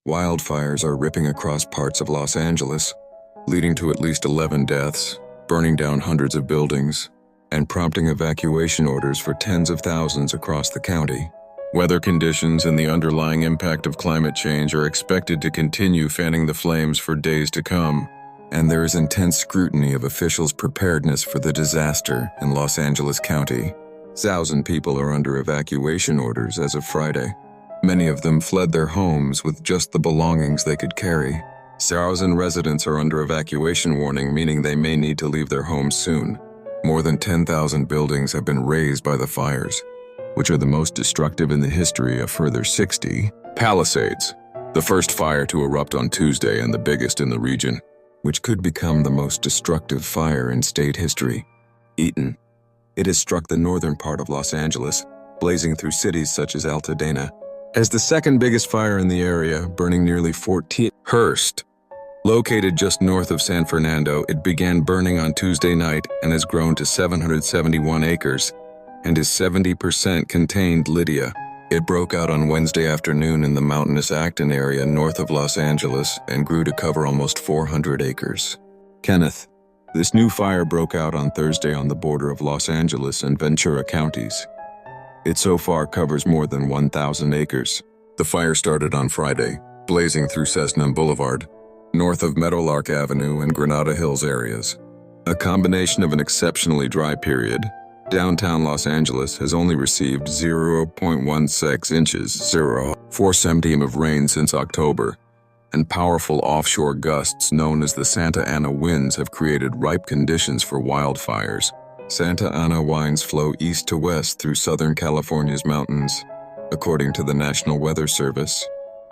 Wildfires are ripping across parts of Los Angeles, leading to at least 11 deaths, burning down hundreds of buildings, and prompting evacuation orders for tens of thousands across the county. Weather conditions and the underlying impact of climate change are expected to continue fanning the flames for days to come, and there is intense scrutiny of officials' preparedness for the disaster in Los Angeles County. 1,000 people are under evacuation orders as of Friday. Many of them fled their homes with just the belongings they could carry. 1,000 residents are under evacuation warning, meaning they may need to leave their homes soon. More than 10,000 buildings have been razed by the fires, which are the most destructive in the history of further 60. Palisades, the first fire to erupt on Tuesday and the biggest in the region, which could become the most destructive fire in state history. Eaton. It has struck the northern part of Los Angeles, blazing through cities such as Altadena, as the second biggest fire in the area, burning nearly 14. Hearst. Located just north of San Fernando, it began burning on Tuesday night and has grown to 771 acres and is 70% contained. Lydia. It broke out on Wednesday afternoon in the mountainous Acton area north of Los Angeles and grew to cover almost 400 acres. Kenneth. This new fire broke out on Thursday on the border of Los Angeles and Ventura counties. It so far covers more than 1,000 acres. The fire started on Friday, blazing through Cessna Boulevard, north of Meadowlark Avenue and Granada Hills areas. A combination of an exceptionally dry period. Downtown Los Angeles has only received 0.16 inches, 0.4 cm of rain since October, and powerful offshore gusts known as the Santa Ana winds have created ripe conditions for wildfires. Santa Ana winds flow east to west through Southern California's mountains, according to the National Weather Service.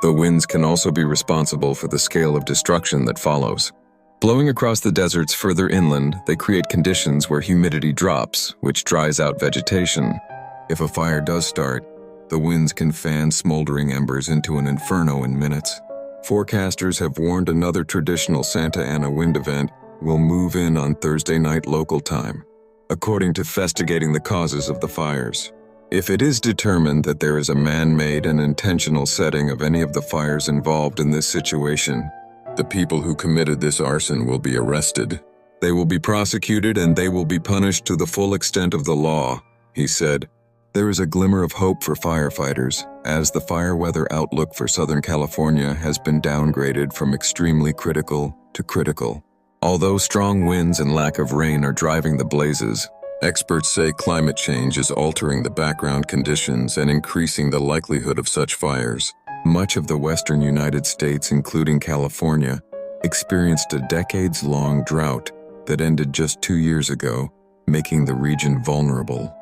The winds can also be responsible for the scale of destruction that follows. Blowing across the deserts further inland, they create conditions where humidity drops, which dries out vegetation. If a fire does start, the winds can fan smoldering embers into an inferno in minutes. Forecasters have warned another traditional Santa Ana wind event will move in on Thursday night local time, according to investigating the causes of the fires. If it is determined that there is a man-made and intentional setting of any of the fires involved in this situation, the people who committed this arson will be arrested. They will be prosecuted and they will be punished to the full extent of the law, he said. There is a glimmer of hope for firefighters, as the fire weather outlook for Southern California has been downgraded from extremely critical to critical. Although strong winds and lack of rain are driving the blazes, experts say climate change is altering the background conditions and increasing the likelihood of such fires. Much of the western United States, including California, experienced a decades-long drought that ended just 2 years ago, making the region vulnerable.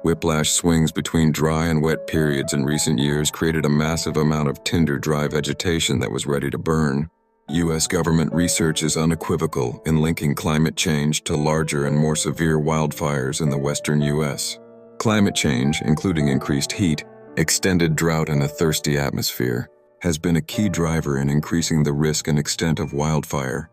Whiplash swings between dry and wet periods in recent years created a massive amount of tinder dry vegetation that was ready to burn. U.S. government research is unequivocal in linking climate change to larger and more severe wildfires in the western U.S. Climate change, including increased heat, extended drought, and a thirsty atmosphere, has been a key driver in increasing the risk and extent of wildfire.